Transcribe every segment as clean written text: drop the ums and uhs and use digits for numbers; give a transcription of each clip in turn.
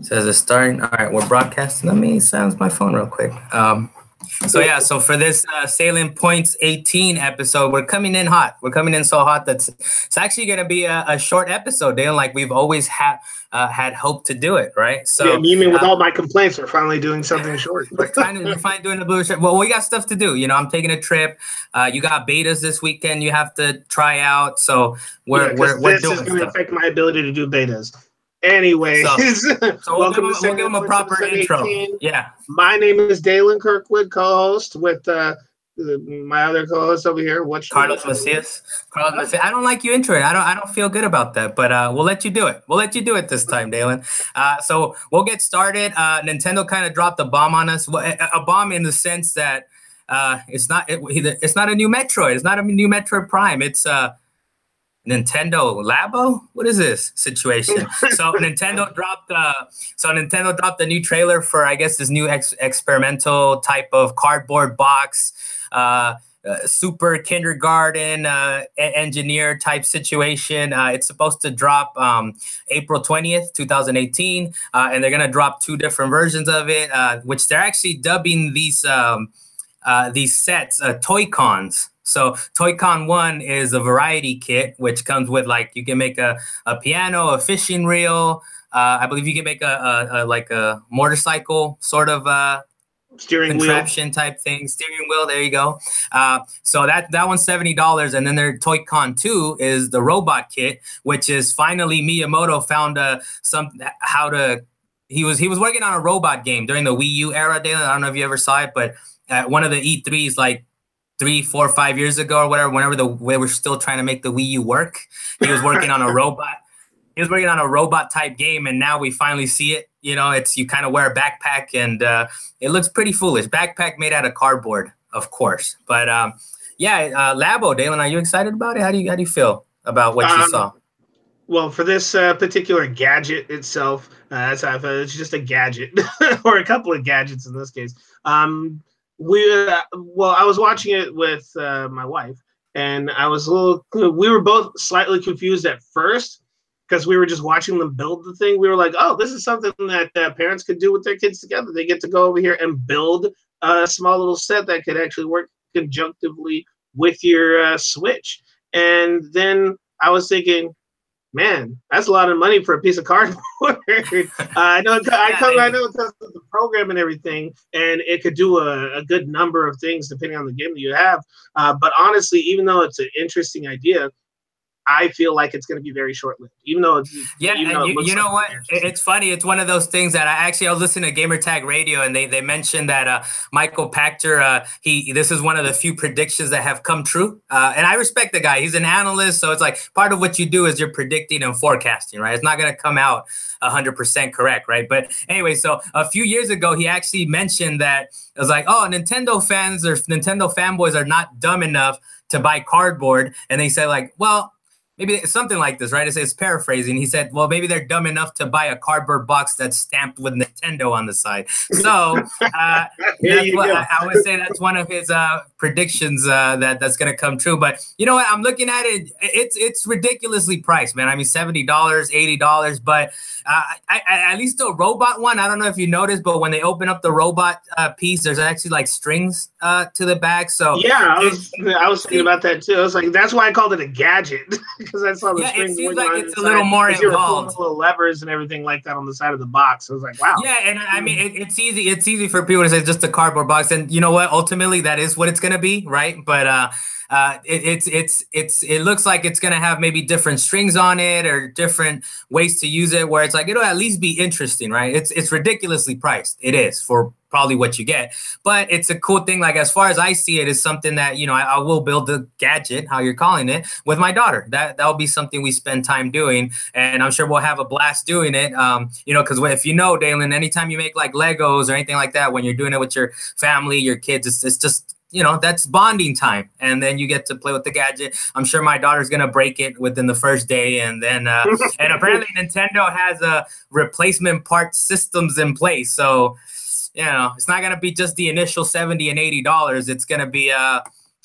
Says it's starting. All right, we're broadcasting. Let me silence my phone real quick. So for this Salient Points 18 episode, we're coming in hot. We're coming in so hot that it's actually going to be a short episode, Dale, like we've always had hoped to do it, right? So yeah, you mean with all my complaints, we're finally doing something short. we're finally doing the blue shirt. Well, we got stuff to do. You know, I'm taking a trip. You got betas this weekend. You have to try out. So we're doing this is going to affect my ability to do betas. Anyways, so we'll give them a proper intro. 18. Yeah. My name is Dalan Kirkwood, co-host with my other co-host over here. Carlos Macias. I don't like you introing. I don't feel good about that, but we'll let you do it. We'll let you do it this time, Dalan. So we'll get started. Nintendo kind of dropped a bomb on us. A bomb in the sense that it's not a new Metroid. It's not a new Metroid Prime. It's Nintendo Labo? What is this situation? So Nintendo dropped the new trailer for, I guess, this new experimental type of cardboard box, super kindergarten engineer type situation. It's supposed to drop April 20th, 2018, and they're gonna drop 2 different versions of it, which they're actually dubbing these sets Toy-Cons. So Toy-Con 1 is a variety kit, which comes with, like, you can make a piano, a fishing reel. I believe you can make a motorcycle sort of steering contraption type thing, steering wheel. There you go. So that one's $70, and then their Toy-Con 2 is the robot kit, which is finally Miyamoto found he was working on a robot game during the Wii U era, Dalan. I don't know if you ever saw it, but one of the E3s, like 3, 4, 5 years ago or whatever, whenever we were still trying to make the Wii U work, he was working on a robot. He was working on a robot type game, and now we finally see it. You know, you kind of wear a backpack, and it looks pretty foolish. Backpack made out of cardboard, of course. But Labo, Dalan, are you excited about it? How do you feel about what you saw? Well, for this particular gadget itself, it's just a gadget or a couple of gadgets in this case. I was watching it with my wife, and we were both slightly confused at first because we were just watching them build the thing. We were like, oh, this is something that parents could do with their kids together. They get to go over here and build a small little set that could actually work conjunctively with your Switch. And then I was thinking, man, that's a lot of money for a piece of cardboard. I know because of the program and everything, and it could do a good number of things depending on the game that you have. But honestly, even though it's an interesting idea, I feel like it's going to be very short-lived. You know what? It's funny. It's one of those things that I was listening to Gamertag Radio, and they mentioned that Michael Pachter, this is one of the few predictions that have come true. And I respect the guy. He's an analyst, so it's like part of what you do is you're predicting and forecasting, right? It's not going to come out 100% correct, right? But anyway, so a few years ago, he actually mentioned that it was like, oh, Nintendo fans or Nintendo fanboys are not dumb enough to buy cardboard. And they said, like, well, maybe it's something like this, right? It's paraphrasing. He said, well, maybe they're dumb enough to buy a cardboard box that's stamped with Nintendo on the side. So I would say that's one of his predictions that's going to come true. But you know what? I'm looking at it. It's ridiculously priced, man. I mean, $70, $80. But at least the robot one, I don't know if you noticed, but when they open up the robot piece, there's actually like strings to the back. So yeah, I was thinking about that too. I was like, that's why I called it a gadget. Because I saw the strings. It seems like it's a little more involved. Little levers and everything like that on the side of the box. I was like, wow. Yeah, and I mean, it's easy. It's easy for people to say it's just a cardboard box, and you know what? Ultimately, that is what it's gonna be, right? But it looks like it's gonna have maybe different strings on it or different ways to use it, where it's like it'll at least be interesting, right? It's ridiculously priced. It is for probably what you get, but it's a cool thing. Like, as far as I see it, is something that, you know, I will build the gadget, how you're calling it, with my daughter. That'll be something we spend time doing, and I'm sure we'll have a blast doing it. You know, because if you know, Dalan, anytime you make like Legos or anything like that, when you're doing it with your family, your kids, it's just, you know, that's bonding time, and then you get to play with the gadget. I'm sure my daughter's gonna break it within the first day, and then and apparently Nintendo has replacement part systems in place, so you know, it's not gonna be just the initial $70 and $80. It's gonna be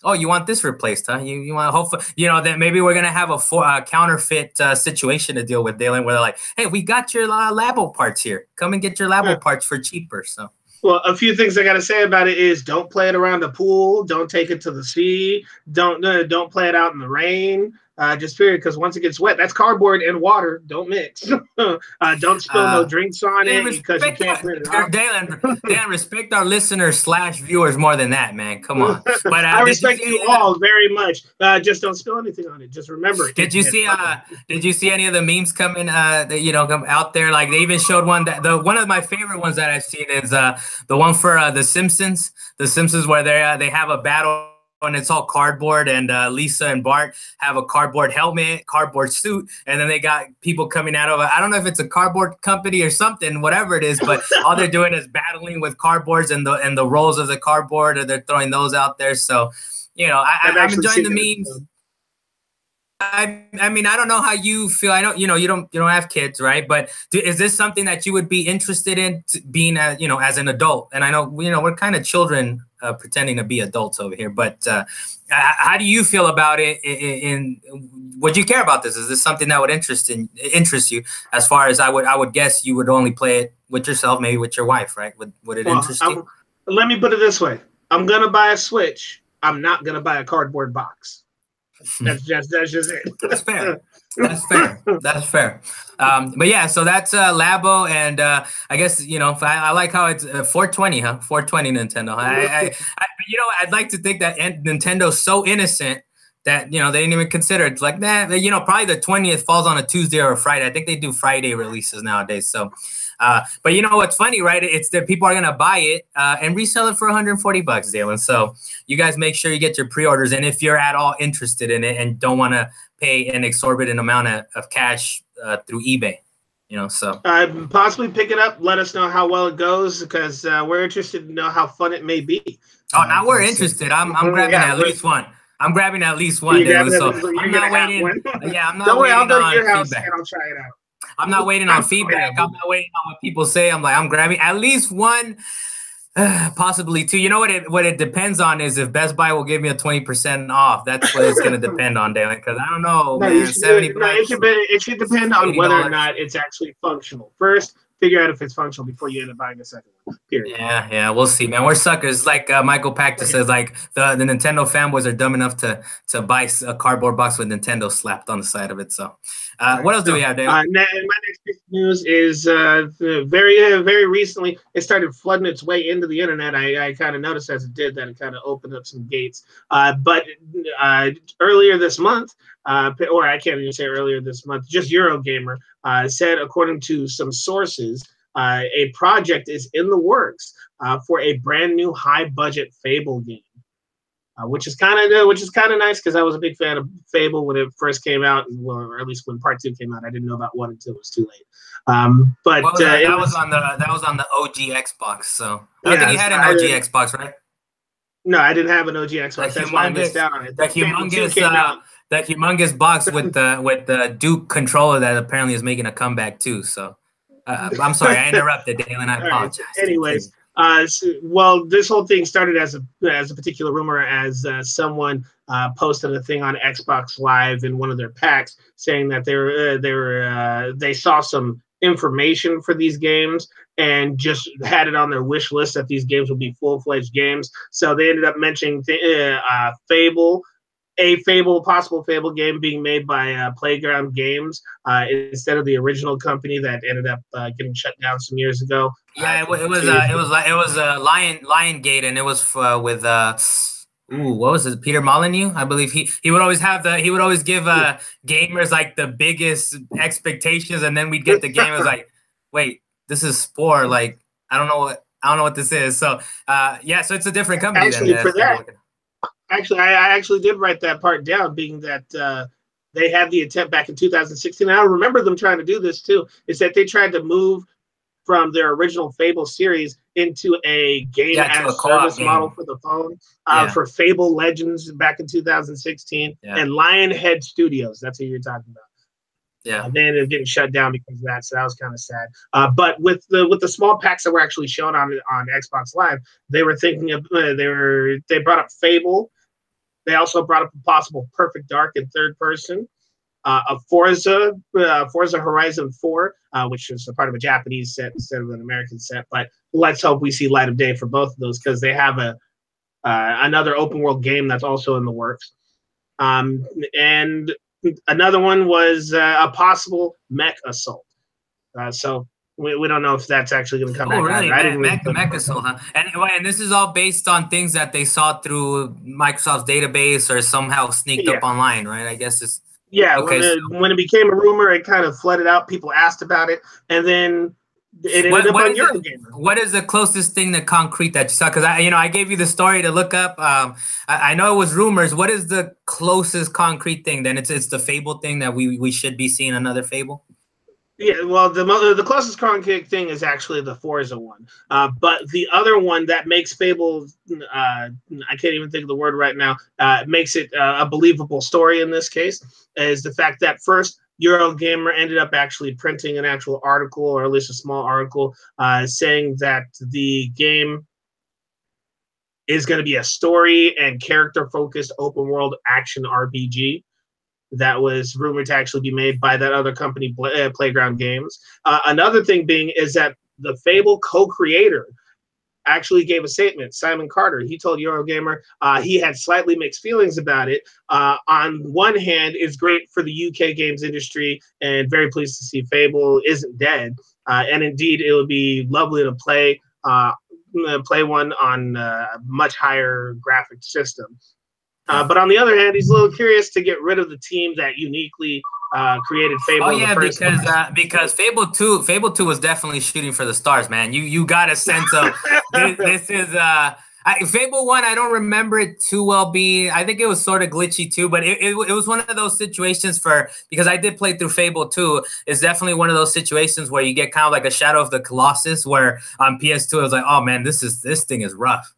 Oh, you want this replaced, huh? You want hopefully, that maybe we're gonna have a counterfeit situation to deal with, Dalan, where they're like, hey, we got your Labo parts here. Come and get your Labo parts for cheaper. So. Well, a few things I got to say about it is don't play it around the pool. Don't take it to the sea. Don't play it out in the rain. Just period, because once it gets wet, that's cardboard and water. Don't mix. Don't spill no drinks on it because you can't clean it off. Dalan, respect our listeners / viewers more than that, man. Come on. But I respect you all very much. Just don't spill anything on it. Just remember. Did you see any of the memes coming? Come out there? Like they even showed one one of my favorite ones that I've seen is the one for the Simpsons. The Simpsons where they have a battle. And it's all cardboard, and Lisa and Bart have a cardboard helmet, cardboard suit, and then they got people coming out of I don't know if it's a cardboard company or something, whatever it is, but all they're doing is battling with cardboards and the rolls of the cardboard, and they're throwing those out there. So, I'm enjoying the memes. I mean, I don't know how you feel. I don't, you don't have kids, right? But is this something that you would be interested in being, as an adult? And I know, we're kind of children pretending to be adults over here. But how do you feel about it? Would you care about this? Is this something that would interest you? As far as I would guess, you would only play it with yourself, maybe with your wife, right? Would it interest you? Let me put it this way: I'm gonna buy a Switch. I'm not gonna buy a cardboard box. That's just it. That's fair. That's fair. But yeah, so that's Labo, and I guess I like how it's 420, huh? 420 Nintendo. I'd like to think that Nintendo's so innocent that they didn't even consider it. It's like probably the 20th falls on a Tuesday or a Friday. I think they do Friday releases nowadays. So. But what's funny, right? It's that people are gonna buy it and resell it for $140, Dalan. So you guys make sure you get your pre-orders, and if you're at all interested in it and don't want to pay an exorbitant amount of cash through eBay, so possibly pick it up. Let us know how well it goes, because we're interested to know how fun it may be. Oh, now we're interested. I'm grabbing at least one. I'm grabbing at least one, Dalan. So I'm not waiting. Yeah, I'm not. Don't worry, I'll go to your house and I'll try it out. I'm not waiting on feedback. I'm not waiting on what people say. I'm grabbing at least one, possibly two. You know what it depends on is if Best Buy will give me a 20% off. That's what it's going to depend on, Dalan, because I don't know, man. It should depend on whether or not it's actually functional. First, figure out if it's functional before you end up buying a second one. Period. Yeah, we'll see, man. We're suckers. Like Michael Pacta says, like the Nintendo fanboys are dumb enough to buy a cardboard box with Nintendo slapped on the side of it. So, what else do we have, Dalan? My next piece of news is very recently it started flooding its way into the internet. I kind of noticed as it did that it kind of opened up some gates. But earlier this month, or I can't even say earlier this month, just Eurogamer said, according to some sources, a project is in the works for a brand new high-budget Fable game, which is kind of nice, because I was a big fan of Fable when it first came out, or at least when Part 2 came out. I didn't know about 1 until it was too late. But that was on the OG Xbox. So I don't think you had an OG Xbox, right? No, I didn't have an OG Xbox. That's why I missed out on it. That humongous box with the Duke controller that apparently is making a comeback too. So I'm sorry, I interrupted, Dalan. I apologize. Anyways, well, this whole thing started as a particular rumor, as someone posted a thing on Xbox Live in one of their packs saying that they saw some information for these games and just had it on their wish list that these games would be full-fledged games. So they ended up mentioning Fable. A possible Fable game being made by Playground Games instead of the original company that ended up getting shut down some years ago. Yeah, it was Lion Gate, and it was with what was it? Peter Molyneux, I believe. He would always give gamers like the biggest expectations, and then we'd get the game. It was like, wait, this is Spore. Like I don't know what this is. So so it's a different company. Actually, for that. Actually, I actually did write that part down, being that they had the attempt back in 2016. And I remember them trying to do this too, is that they tried to move from their original Fable series into a game as a service model for the phone for Fable Legends back in 2016. And Lionhead Studios, that's who you're talking about. Yeah, they ended up getting shut down because of that, so that was kind of sad. But with the small packs that were actually shown on Xbox Live, they were thinking of they brought up Fable, They also brought up a possible Perfect Dark in third person. Of Forza Horizon 4, which is a part of a Japanese set instead of an American set. But let's hope we see light of day for both of those, because they have another open world game that's also in the works. And another one was a possible Mech Assault. So we don't know if that's actually going to come back. Oh, really? I didn't Mech Assault, huh? And this is all based on things that they saw through Microsoft's database or somehow sneaked up online, right? I guess it's... Yeah, okay, when it became a rumor, it kind of flooded out. People asked about it, and then it ended up on Eurogamer. What is the closest thing to concrete that you saw? Because I gave you the story to look up. I know it was rumors. What is the closest concrete thing? Then it's the Fable thing that we should be seeing another Fable. Yeah, well, the closest concrete thing is actually the Forza one. But the other one that makes Fable, I can't even think of the word right now, makes it a believable story in this case, is the fact that first, Eurogamer ended up actually printing an actual article, or at least a small article, saying that the game is going to be a story and character-focused open-world action RPG. That was rumored to actually be made by that other company, Playground Games. Another thing being is that the Fable co-creator actually gave a statement. Simon Carter, he told Eurogamer he had slightly mixed feelings about it. On one hand, it's great for the UK games industry, and very pleased to see Fable isn't dead. And indeed, it would be lovely to play one on a much higher graphic system. But on the other hand, he's a little curious to get rid of the team that uniquely created Fable. Oh yeah, because Fable 2 was definitely shooting for the stars, man. You got a sense of this is Fable 1. I don't remember it too well being. I think it was sort of glitchy too, but it was one of those situations because I did play through Fable 2. It's definitely one of those situations where you get kind of like a Shadow of the Colossus, where on PS2 it was like, oh man, this thing is rough.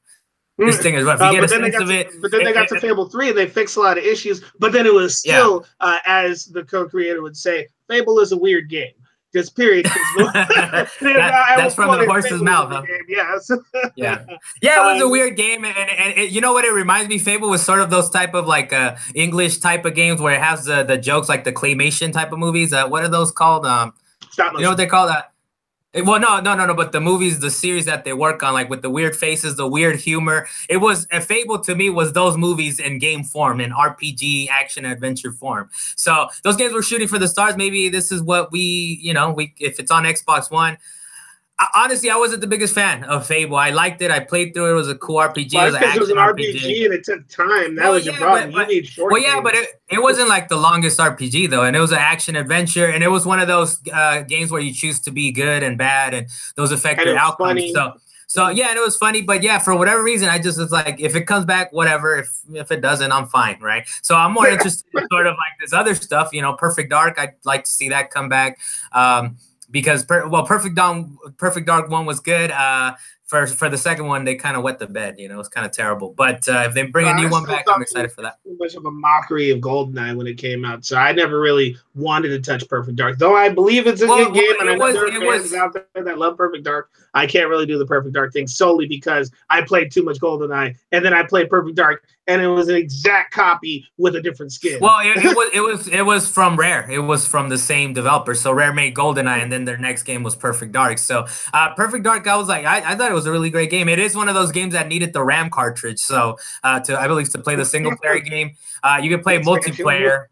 This thing is rough. You get a sense of it. But then they got to Fable 3 and they fixed a lot of issues. But then it was still, as the co-creator would say, Fable is a weird game. Just period. That's from the horse's mouth, huh? Yes. Yeah. Yeah, it was a weird game. And you know what it reminds me? Fable was sort of those type of like English type of games where it has the jokes, like the claymation type of movies. What are those called? Stop motion. You know what they call that? Well, no. But the movies, the series that they work on, like with the weird faces, the weird humor, it was a Fable to me was those movies in game form, in RPG action adventure form. So those games were shooting for the stars. Maybe this is what if it's on Xbox One. Honestly, I wasn't the biggest fan of Fable. I liked it. I played through it. It was a cool RPG. Well, it was an RPG and it took time. That was your problem. You need short games. But it wasn't like the longest RPG though, and it was an action adventure, and it was one of those games where you choose to be good and bad, and those affect your outcomes. So yeah, and it was funny, but yeah, for whatever reason, I just was like, if it comes back, whatever. If it doesn't, I'm fine, right? So I'm more interested in sort of like this other stuff, Perfect Dark. I'd like to see that come back. Because Perfect Dark 1 was good. For the second one, they kind of wet the bed. It was kind of terrible. But if they bring a new one back, I'm excited for that. Too much of a mockery of GoldenEye when it came out, so I never really wanted to touch Perfect Dark. Though I believe it's a good game, and I know there are fans out there that love Perfect Dark. I can't really do the Perfect Dark thing solely because I played too much GoldenEye, and then I played Perfect Dark, and it was an exact copy with a different skin. Well, it was from Rare. It was from the same developer. So Rare made GoldenEye, and then their next game was Perfect Dark. So Perfect Dark, I was like, I thought it was a really great game. It is one of those games that needed the RAM cartridge. So I believe to play the single player game, you can play multiplayer.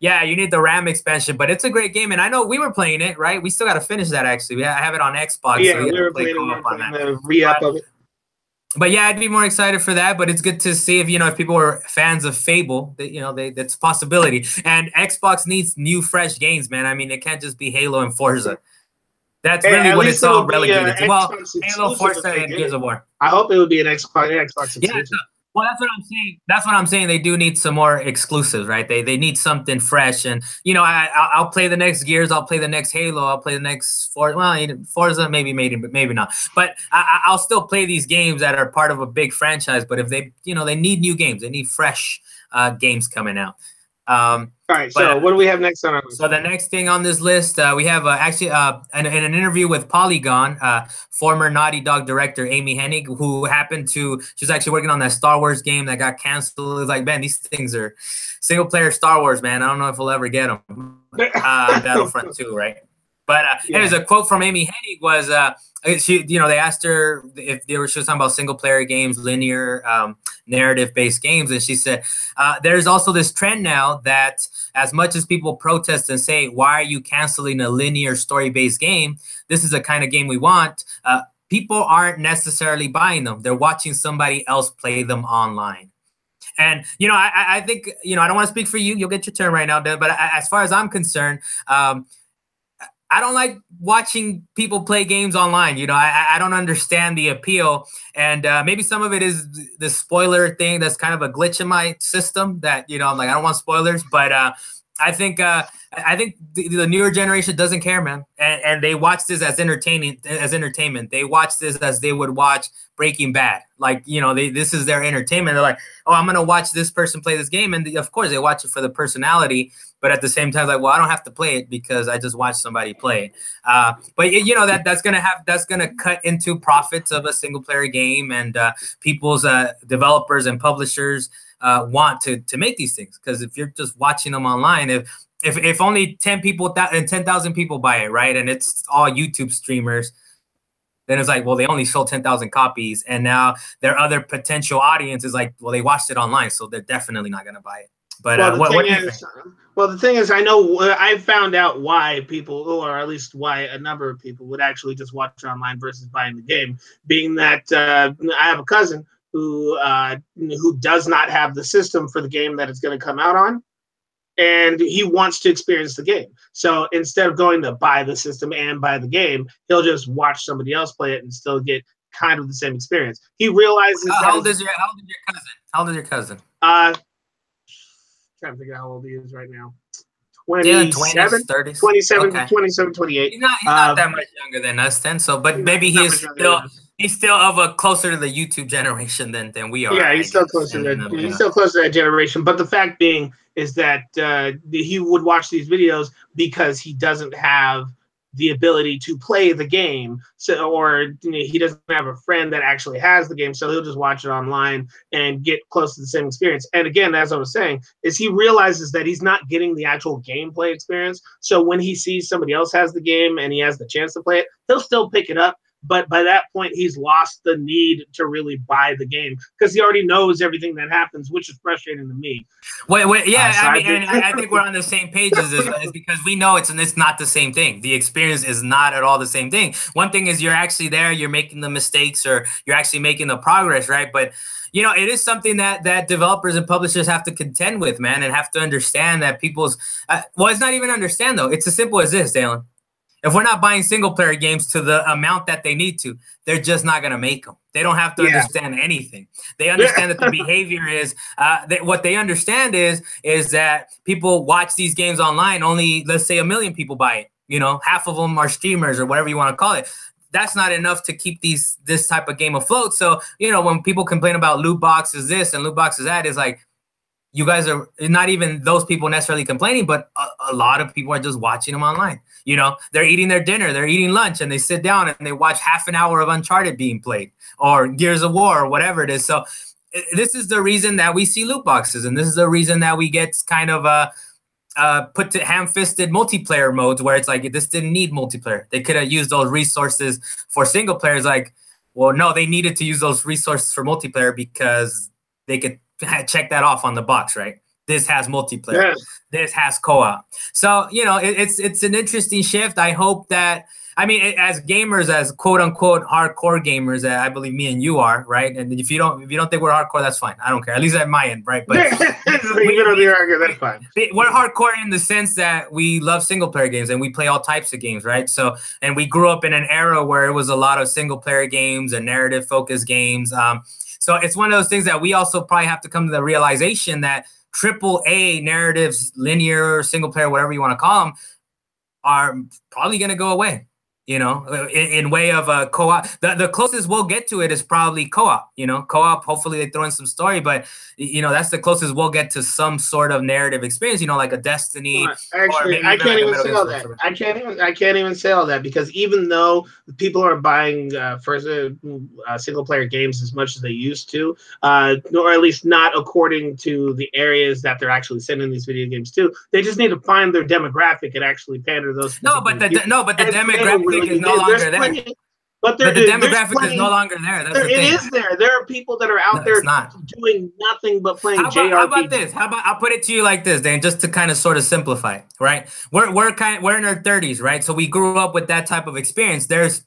Yeah, you need the RAM expansion, but it's a great game. And I know we were playing it, right? We still got to finish that, actually. I have it on Xbox. Yeah, so we were playing the re-up of it. But yeah, I'd be more excited for that. But it's good to see if people are fans of Fable, that's a possibility. And Xbox needs new, fresh games, man. I mean, it can't just be Halo and Forza. That's really what it's all relegated to. Well, Halo, Forza, and Gears of War. I hope it would be an Xbox exclusive. Well, that's what I'm saying. That's what I'm saying. They do need some more exclusives, right? They need something fresh. And I'll play the next Gears. I'll play the next Halo. I'll play the next Forza. Well, Forza maybe not. But I'll still play these games that are part of a big franchise. But if they need new games. They need fresh games coming out. All right, so what do we have next on our list? So the next thing on this list, we have actually in an interview with Polygon, former Naughty Dog director Amy Hennig, who happened to, she's actually working on that Star Wars game that got canceled. It's like, man, these things are single player Star Wars, man. I don't know if we'll ever get them. Battlefront 2, right? But anyways, a quote from Amy Hennig was, she, they asked her if she was talking about single player games, linear narrative based games, and she said, there's also this trend now that as much as people protest and say, why are you canceling a linear story based game? This is the kind of game we want. People aren't necessarily buying them. They're watching somebody else play them online. And, I think, I don't want to speak for you. You'll get your turn right now, Deb, but as far as I'm concerned, I don't like watching people play games online. I don't understand the appeal. And maybe some of it is the spoiler thing. That's kind of a glitch in my system that, I'm like, I don't want spoilers. But I think the newer generation doesn't care, man. And they watch this as entertainment. They watch this as they would watch Breaking Bad. Like, this is their entertainment. They're like, oh, I'm going to watch this person play this game. And of course, they watch it for the personality. But at the same time, like, well, I don't have to play it because I just watched somebody play it. But that's gonna cut into profits of a single player game, and people's developers and publishers want to make these things, because if you're just watching them online, if only 10,000 people buy it, right, and it's all YouTube streamers, then it's like, well, they only sold 10,000 copies, and now their other potential audience is like, well, they watched it online, so they're definitely not gonna buy it. But the thing is, I know I found out why people, or at least why a number of people would actually just watch it online versus buying the game, being that I have a cousin who does not have the system for the game that it's going to come out on, and he wants to experience the game. So instead of going to buy the system and buy the game, he'll just watch somebody else play it and still get kind of the same experience. He realizes. How old is your cousin? Trying to figure out how old he is right now. 27, 30s? 27, Okay. 27, 28. He's not that much younger than us then, so but maybe he's still of a closer to the YouTube generation than we are. Yeah, he's still closer to that generation. But the fact being is that he would watch these videos because he doesn't have the ability to play the game, or he doesn't have a friend that actually has the game, so he'll just watch it online and get close to the same experience. And again, as I was saying, is he realizes that he's not getting the actual gameplay experience. So when he sees somebody else has the game and he has the chance to play it, he'll still pick it up. But by that point, he's lost the need to really buy the game because he already knows everything that happens, which is frustrating to me. I think we're on the same page as this, is because we know it's not the same thing. The experience is not at all the same thing. One thing is you're actually there, you're making the mistakes, or you're actually making the progress, right? But it is something that developers and publishers have to contend with, man, and have to understand that people's it's not even understand though. It's as simple as this, Dalan. If we're not buying single-player games to the amount that they need to, they're just not going to make them. They don't have to understand anything. They understand that the behavior is what they understand is that people watch these games online. Only, let's say, 1 million people buy it. Half of them are streamers or whatever you want to call it. That's not enough to keep this type of game afloat. So, when people complain about loot boxes this and loot boxes that, is like, you guys are not even those people necessarily complaining, but a lot of people are just watching them online. They're eating their dinner, they're eating lunch, and they sit down and they watch half an hour of Uncharted being played or Gears of War or whatever it is. So this is the reason that we see loot boxes, and this is the reason that we get kind of put to ham-fisted multiplayer modes where it's like, this didn't need multiplayer. They could have used those resources for single players. Like, well, no, they needed to use those resources for multiplayer because they could check that off on the box, right? This has multiplayer. Yes. This has co-op. So, it's an interesting shift. I hope that, as gamers, as quote unquote hardcore gamers, I believe me and you are, right? And if you don't think we're hardcore, that's fine. I don't care. At least at my end, right? But that's fine. We're hardcore in the sense that we love single player games and we play all types of games, right? So, and we grew up in an era where it was a lot of single player games and narrative focused games. So it's one of those things that we also probably have to come to the realization that AAA narratives, linear, single player, whatever you want to call them, are probably going to go away. You know, in way of a co-op. The closest we'll get to it is probably co-op. You know, co-op. Hopefully they throw in some story, but you know that's the closest we'll get to some sort of narrative experience. You know, like a Destiny, or actually, maybe I even can't like a even Metal say Gear all Solid. that. I can't even say all that because even though people are buying first single player games as much as they used to, or at least not according to the areas that they're actually sending these video games to, they just need to find their demographic and actually pander those. No, but the demographic really, is no longer there. But But the there's demographic is plenty. no longer there. That's the It thing. is there. There are people that are No, out it's there not. doing nothing but playing JRPGs. How about this? How about I'll put it to you like this, Dan, just to kind of sort of simplify, right? We're in our 30s, right? So we grew up with that type of experience. There's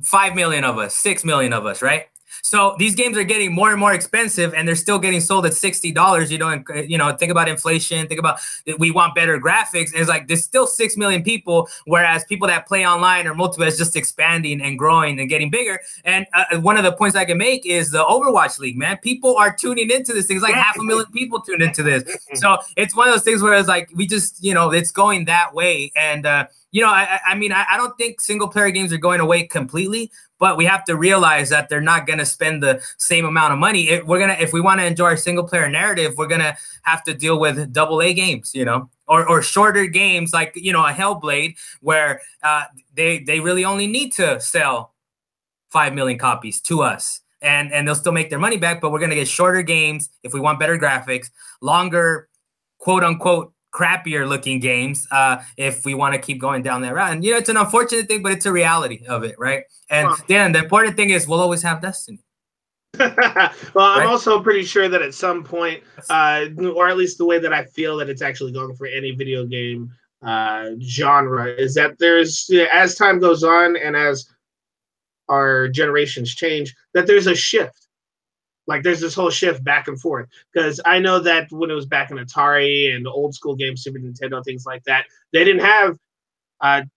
5 million of us, 6 million of us, right? So these games are getting more and more expensive, and they're still getting sold at $60. You know, and you know, think about inflation. Think about we want better graphics. And it's like there's still 6 million people, whereas people that play online or multiplayer is just expanding and growing and getting bigger. And one of the points I can make is the Overwatch League. Man, people are tuning into this thing. It's like 500,000 people tuned into this. So it's one of those things where it's like we just, you know, it's going that way. And you know, I mean, I don't think single player games are going away completely, but we have to realize that they're not going to spend the same amount of money. If we want to enjoy our single player narrative, we're going to have to deal with AA games, you know, or shorter games like, you know, a Hellblade, where they really only need to sell 5 million copies to us. And they'll still make their money back, but we're going to get shorter games if we want better graphics, longer, quote unquote, crappier looking games if we want to keep going down that route. And you know, it's an unfortunate thing, but it's a reality of it, right? And then the important thing is we'll always have Destiny. Well, I'm also pretty sure that at some point, or at least the way that I feel that it's actually going for any video game genre, is that there's, as time goes on and as our generations change, that there's a shift. Like there's this whole shift back and forth, because I know that when it was back in Atari and old school games, Super Nintendo, things like that, they didn't have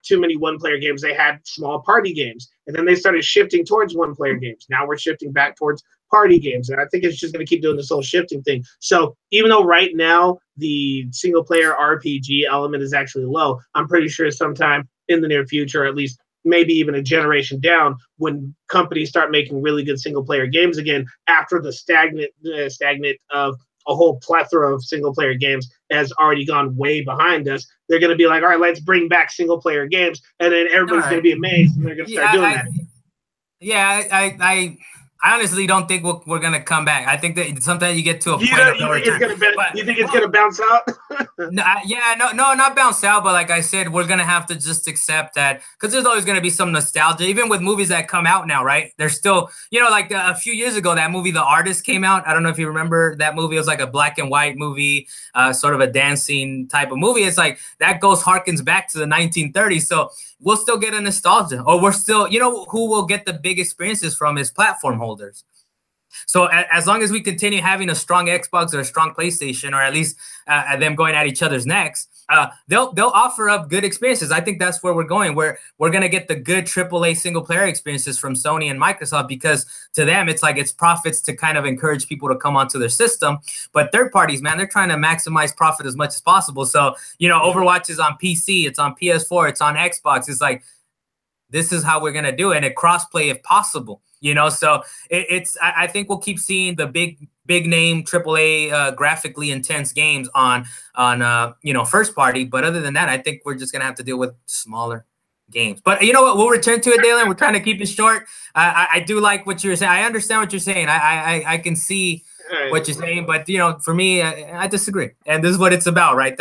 too many one-player games. They had small party games, and then they started shifting towards one-player games. Now we're shifting back towards party games, and I think it's just going to keep doing this whole shifting thing. So even though right now the single-player RPG element is actually low, I'm pretty sure sometime in the near future, at least maybe even a generation down, when companies start making really good single player games again after the stagnant of a whole plethora of single player games has already gone way behind us, they're going to be like, all right, let's bring back single player games, and then everybody's going to be amazed, and they're going to start doing that. Yeah, I honestly don't think we're going to come back. I think that sometimes you get to a point of no return. You think it's going to bounce out? No, not bounce out, but like I said, we're going to have to just accept that, because there's always going to be some nostalgia, even with movies that come out now, right? There's still, you know, like a few years ago, that movie, The Artist, came out. I don't know if you remember that movie. It was like a black and white movie, sort of a dancing type of movie. It's like that harkens back to the 1930s. So we'll still get a nostalgia, or we're still, you know, who will get the big experiences from is platform holders. So as long as we continue having a strong Xbox or a strong PlayStation, or at least them going at each other's necks, they'll offer up good experiences. I think that's where we're going. We're going to get the good AAA single player experiences from Sony and Microsoft, because to them, it's like it's profits to kind of encourage people to come onto their system. But third parties, man, they're trying to maximize profit as much as possible. So, you know, Overwatch is on PC, it's on PS4, it's on Xbox. It's like, this is how we're going to do it. And a crossplay if possible, you know? So I think we'll keep seeing the big name AAA graphically intense games on you know, first party. But other than that, I think we're just going to have to deal with smaller games. But you know what? We'll return to it, Dalan. We're trying to keep it short. I do like what you're saying. I understand what you're saying. I can see what you're saying, but you know, for me, I disagree, and this is what it's about, right?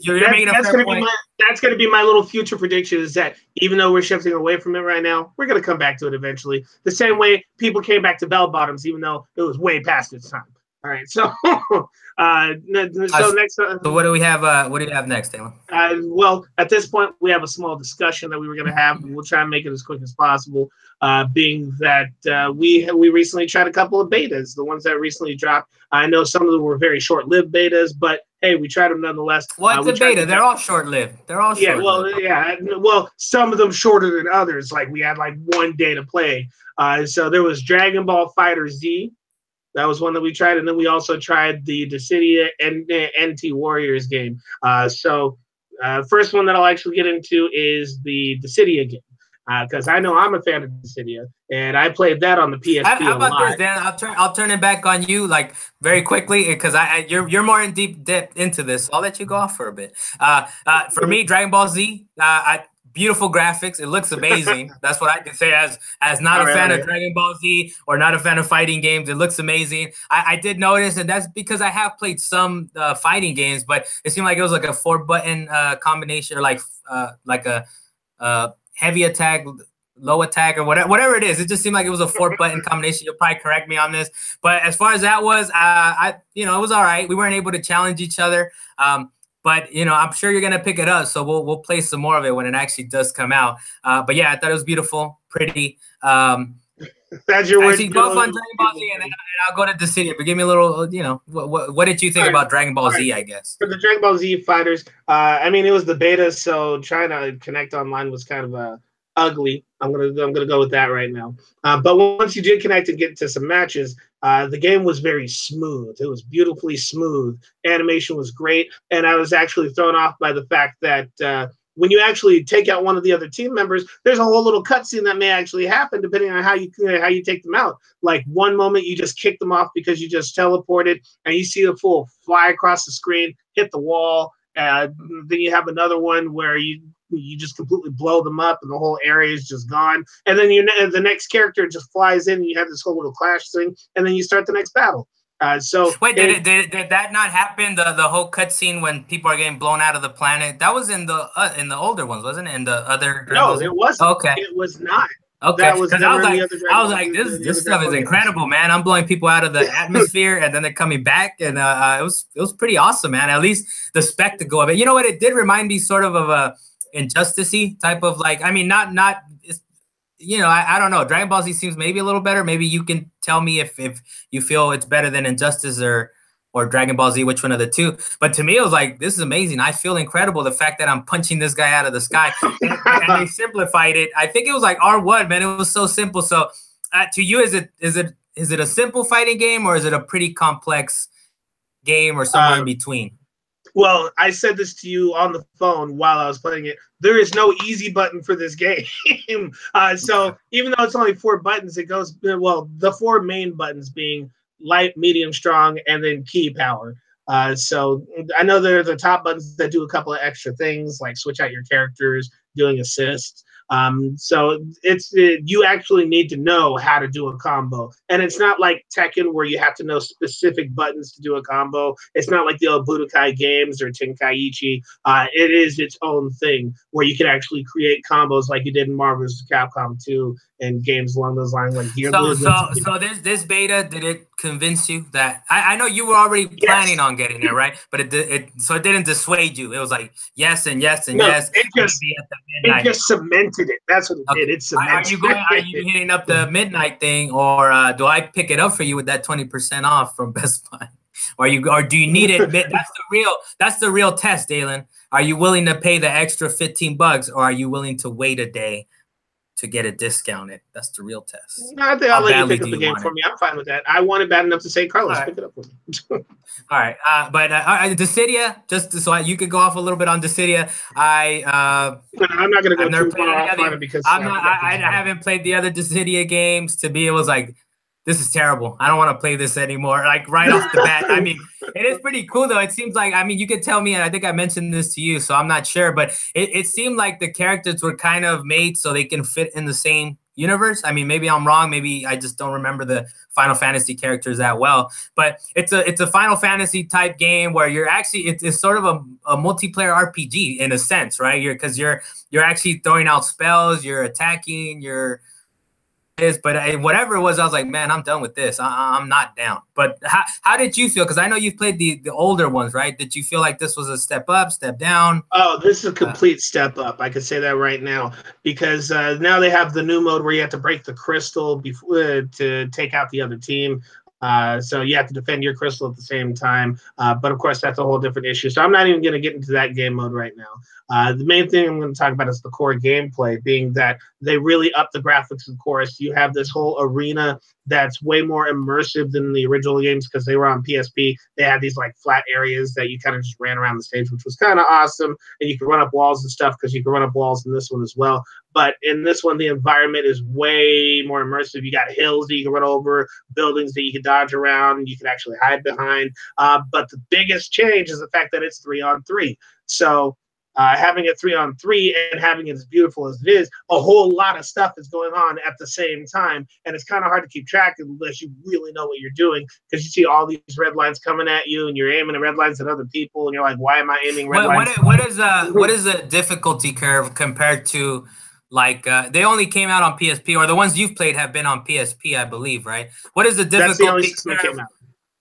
You're making a fair point. That's going to be my little future prediction, is that even though we're shifting away from it right now, we're going to come back to it eventually. The same way people came back to bell bottoms, even though it was way past its time. All right, so next. So what do we have? What do you have next, Dalan? Well, at this point, we have a small discussion that we were going to have. We'll try and make it as quick as possible. Being that we recently tried a couple of betas, the ones that recently dropped. I know some of them were very short-lived betas, but hey, we tried them nonetheless. What's a beta? They're all short-lived. They're all short-lived. Well, some of them shorter than others. Like we had like 1 day to play. So there was Dragonball FighterZ. That was one that we tried, and then we also tried the Dissidia NT Warriors game. So First one that I'll actually get into is the Dissidia game. Because I know I'm a fan of Dissidia, and I played that on the PSP How a about lot. this, Dan? I'll turn it back on you like very quickly because you're more in deep depth into this. So I'll let you go off for a bit. For me, Dragon Ball Z, beautiful graphics. It looks amazing. That's what I can say as not a fan of Dragon Ball Z or not a fan of fighting games. It looks amazing. I did notice, and that's because I have played some fighting games, but it seemed like it was like a 4-button combination or like a heavy attack, low attack, or whatever it is. It just seemed like it was a 4-button combination. You'll probably correct me on this, but as far as that was, it was all right. We weren't able to challenge each other, but I'm sure you're gonna pick it up. So we'll play some more of it when it actually does come out. But yeah, I thought it was beautiful, pretty. That's your word. Actually, go off on Dragon Ball Z, and then I'll go to Dissidia. But give me a little, what did you think about Dragon Ball Z? I guess for the Dragon Ball Z fighters, I mean, it was the beta, so trying to connect online was kind of ugly. I'm gonna go with that right now. But once you did connect and get into some matches, the game was very smooth. It was beautifully smooth. Animation was great, and I was actually thrown off by the fact that when you actually take out one of the other team members, there's a whole little cutscene that may actually happen depending on how you take them out. Like one moment you just kick them off because you just teleported, and you see the fool fly across the screen, hit the wall. Then you have another one where you just completely blow them up, and the whole area is just gone. And then the next character just flies in, and you have this whole little clash thing, and then you start the next battle. So wait, did that not happen? The whole cutscene when people are getting blown out of the planet, that was in the older ones, wasn't it? In the other no, it wasn't. Okay, it was not. Okay, that was I was like, this stuff is incredible, man. I'm blowing people out of the atmosphere, and then they're coming back, and it was pretty awesome, man. At least the spectacle of it. You know what? It did remind me sort of a Injustice-y type of like. I mean, not. I don't know. Dragon Ball Z seems maybe a little better. Maybe you can tell me if you feel it's better than Injustice or Dragon Ball Z, which one of the two. But to me, it was like, this is amazing. I feel incredible. The fact that I'm punching this guy out of the sky. and they simplified it. I think it was like R1, man. It was so simple. So to you, is it a simple fighting game, or is it a pretty complex game, or somewhere in between? Well, I said this to you on the phone while I was playing it. There is no easy button for this game. So even though it's only 4 buttons, it goes, well, the 4 main buttons being light, medium, strong, and then key power. So I know there are the top buttons that do a couple of extra things, like switch out your characters, doing assists. So you actually need to know how to do a combo, and it's not like Tekken where you have to know specific buttons to do a combo. It's not like the old Budokai games or Tenkaichi. It is its own thing where you can actually create combos like you did in Marvel vs. Capcom 2 and games along those lines. Like so this beta, did it convince you that I know you were already planning on getting it, right? But it didn't dissuade you. It was like yes and yes and yes. It just cemented it. That's what it did. It cemented. Are you hitting up the midnight thing, or do I pick it up for you with that 20% off from Best Buy? Or do you need it? That's the real test, Dalan. Are you willing to pay the extra $15, or are you willing to wait a day to get it discounted? That's the real test. No, I think I'll let you pick up the game for me. I'm fine with that. I want it bad enough to say, Carlos, pick it up for me. All right, but Dissidia, just so you could go off a little bit on Dissidia. I'm not going to go too far off on it because I haven't played the other Dissidia games. To me, it was like, this is terrible. I don't want to play this anymore. Like right off the bat. I mean, it is pretty cool though. It seems like, I mean, you could tell me, and I think I mentioned this to you, so I'm not sure, but it seemed like the characters were kind of made so they can fit in the same universe. I mean, maybe I'm wrong. Maybe I just don't remember the Final Fantasy characters that well. But it's a Final Fantasy type game where you're actually it's sort of a multiplayer RPG in a sense, right? Because you're actually throwing out spells, you're attacking, but whatever it was, I was like, man, I'm done with this. I'm not down. But how did you feel? Because I know you've played the older ones, right? Did you feel like this was a step up, step down? Oh, this is a complete step up. I could say that right now because now they have the new mode where you have to break the crystal before to take out the other team. So you have to defend your crystal at the same time. But of course, that's a whole different issue. So I'm not even going to get into that game mode right now. The main thing I'm going to talk about is the core gameplay, being that they really up the graphics, of course. You have this whole arena that's way more immersive than the original games because they were on PSP. They had these like flat areas that you kind of just ran around the stage, which was kind of awesome. And you could run up walls and stuff because you could run up walls in this one as well. But in this one, the environment is way more immersive. You got hills that you can run over, buildings that you can dodge around, you can actually hide behind. But the biggest change is the fact that it's 3-on-3. So having it 3-on-3 and having it as beautiful as it is, a whole lot of stuff is going on at the same time. And it's kind of hard to keep track unless you really know what you're doing, because you see all these red lines coming at you and you're aiming at red lines at other people. And you're like, why am I aiming red lines? What is the difficulty curve compared to, like, they only came out on PSP, or the ones you've played have been on PSP, I believe, right? What is the difficulty curve?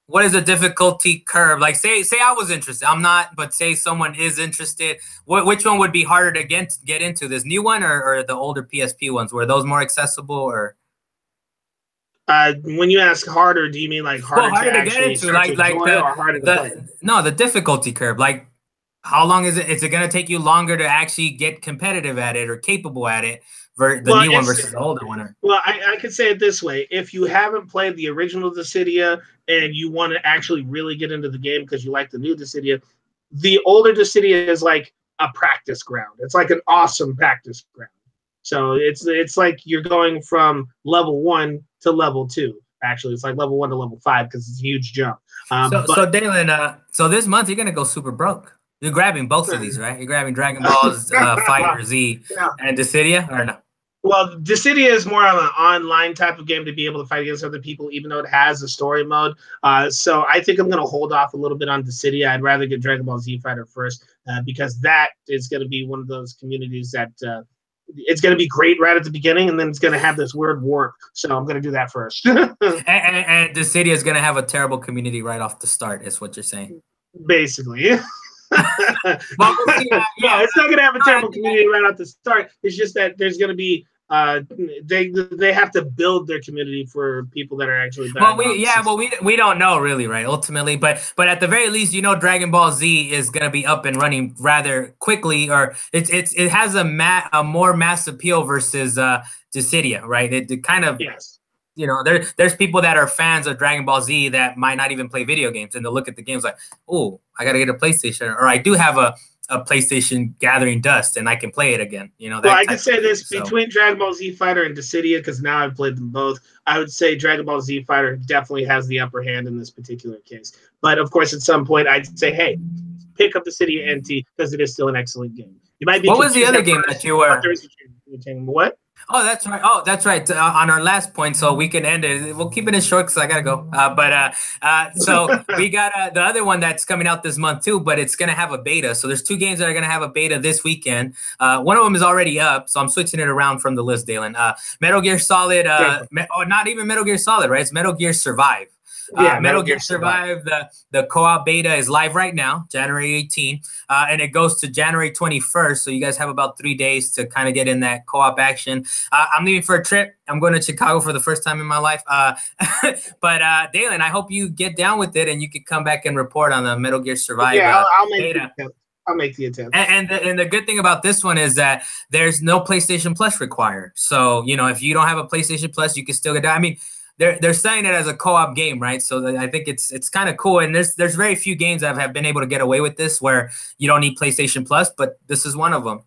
What is the difficulty curve? Like, say I was interested. I'm not, but say someone is interested. Which one would be harder to get into? This new one or the older PSP ones? Were those more accessible, or? When you ask harder, do you mean like harder to get into, the difficulty curve? Like, how long is it? Is it going to take you longer to actually get competitive at it or capable at it? The new one versus the older one? Well, I could say it this way. If you haven't played the original Dissidia and you want to actually really get into the game because you like the new Dissidia, the older Dissidia is like a practice ground. It's like an awesome practice ground. So it's like you're going from level 1 to level 2. Actually, it's like level 1 to level 5 because it's a huge jump. So Dalan, so this month you're going to go super broke. You're grabbing both of these, right? You're grabbing Dragonball FighterZ and Dissidia, or no? Well, Dissidia is more of an online type of game to be able to fight against other people, even though it has a story mode. So I think I'm going to hold off a little bit on Dissidia. I'd rather get Dragon Ball Z Fighter first, because that is going to be one of those communities that it's going to be great right at the beginning, and then it's going to have this weird warp. So I'm going to do that first. and Dissidia is going to have a terrible community right off the start, is what you're saying. Basically. It's not going to have a terrible community right off the start. It's just that there's going to be they have to build their community for people that are actually we don't know really, right, ultimately, but at the very least, Dragon Ball Z is going to be up and running rather quickly, or it has a more mass appeal versus Dissidia, right? It kind of, yes. There's people that are fans of Dragon Ball Z that might not even play video games, and they'll look at the games like, oh, I got to get a PlayStation, or I do have a PlayStation gathering dust and I can play it again. I could say this between Dragon Ball Z Fighter and Dissidia, because now I've played them both. I would say Dragon Ball Z Fighter definitely has the upper hand in this particular case. But of course, at some point, I'd say, hey, pick up Dissidia NT because it is still an excellent game. You might be. What was the other game that you were? What? Oh, that's right. On our last point, so we can end it. We'll keep it short because I gotta go. So we got the other one that's coming out this month too, but it's gonna have a beta. So there's 2 games that are gonna have a beta this weekend. One of them is already up, so I'm switching it around from the list, Dalan. Metal Gear Solid. Not even Metal Gear Solid, right? It's Metal Gear Survive. Metal Gear Survive, the co-op beta is live right now, January 18, and it goes to January 21st. So you guys have about 3 days to kind of get in that co-op action. I'm leaving for a trip. I'm going to Chicago for the first time in my life. But Dalan, I hope you get down with it and you can come back and report on the Metal Gear Survive beta. I'll make the attempt. And the good thing about this one is that there's no PlayStation Plus required. So, if you don't have a PlayStation Plus, you can still get down. I mean, they're saying it as a co-op game, right? So I think it's kind of cool. And there's very few games that have been able to get away with this where you don't need PlayStation Plus, but this is one of them.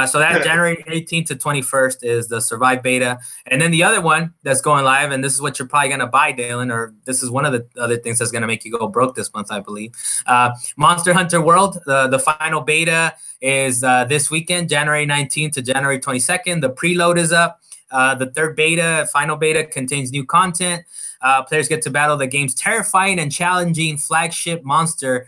So that January 18th to 21st is the Survive beta. And then the other one that's going live, and this is what you're probably going to buy, Dalan, or this is one of the other things that's going to make you go broke this month, I believe. Monster Hunter World, the final beta is this weekend, January 19th to January 22nd. The preload is up. The third beta, final beta, contains new content. Players get to battle the game's terrifying and challenging flagship monster,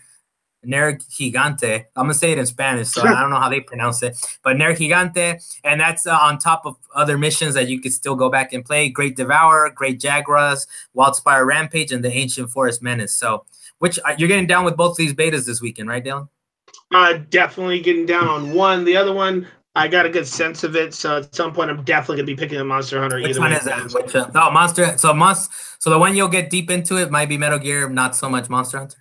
Ner Gigante. I'm going to say it in Spanish, so I don't know how they pronounce it. But Ner Gigante, and that's on top of other missions that you could still go back and play. Great Devourer, Great Jaguars, Wildspire Rampage, and the Ancient Forest Menace. So, you're getting down with both these betas this weekend, right, Dalan? Definitely getting down on one. The other one, I got a good sense of it, so at some point I'm definitely gonna be picking a Monster Hunter. Which one is that? Monster. So the one you'll get deep into it might be Metal Gear, not so much Monster Hunter.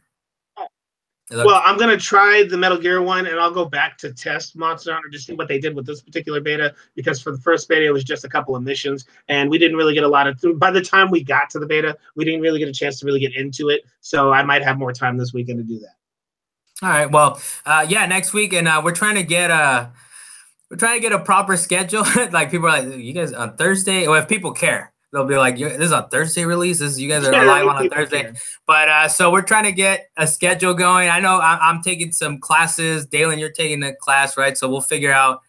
Well, I'm gonna try the Metal Gear one, and I'll go back to test Monster Hunter to see what they did with this particular beta. Because for the first beta, it was just a couple of missions, and we didn't really get a lot of. By the time we got to the beta, we didn't really get a chance to really get into it. So I might have more time this weekend to do that. All right. Well, yeah, next week, and we're trying to get a proper schedule. Like people are like, you guys on Thursday. Well, if people care, they'll be like, this is on Thursday release. You guys are live on a Thursday. Care. But so we're trying to get a schedule going. I know I'm taking some classes. Dalan, you're taking a class, right? So we'll figure out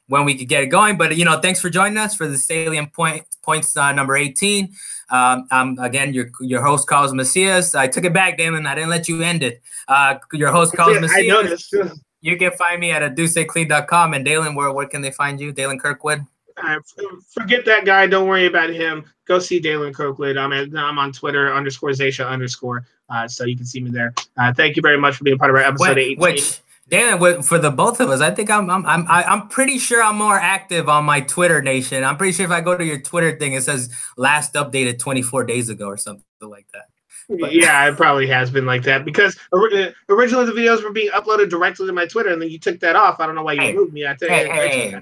when we could get it going. But thanks for joining us for the Salient points number 18. I'm again your host, Carlos Macias. I took it back, Dalan. I didn't let you end it. Your host, Carlos Macias. I noticed. You can find me at aduseclean.com. And Dalan, where can they find you? Dalan Kirkwood. Forget that guy. Don't worry about him. Go see Dalan Kirkwood. I'm on Twitter _Zasha_. So you can see me there. Thank you very much for being part of our episode 18. Dalan, for the both of us, I think I'm pretty sure I'm more active on my Twitter nation. I'm pretty sure if I go to your Twitter thing, it says last updated 24 days ago or something like that. But yeah, it probably has been like that because originally the videos were being uploaded directly to my Twitter, and then you took that off. I don't know why you removed me. Hey.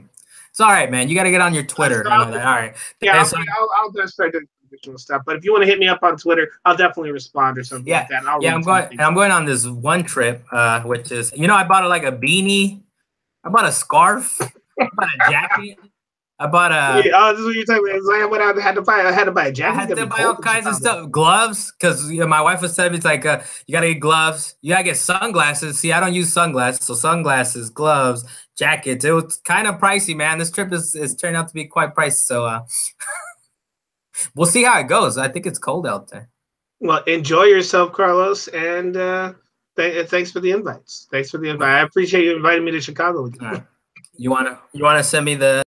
It's all right, man. You got to get on your Twitter. All right. Yeah, I'll just start doing additional stuff. But if you want to hit me up on Twitter, I'll definitely respond or something like that. I'm going on this one trip, which is, I bought a beanie. I bought a scarf. I bought a jacket. I bought a. Yeah, this is what you're talking about. It's like I went out and had to buy a jacket. I had to buy all kinds of stuff. Gloves, because my wife was telling me, it's like, you got to get gloves. You got to get sunglasses. See, I don't use sunglasses. So sunglasses, gloves, jackets. It was kind of pricey, man. This trip is turned out to be quite pricey. So we'll see how it goes. I think it's cold out there. Well, enjoy yourself, Carlos. And thanks for the invites. I appreciate you inviting me to Chicago again. Right. You wanna send me the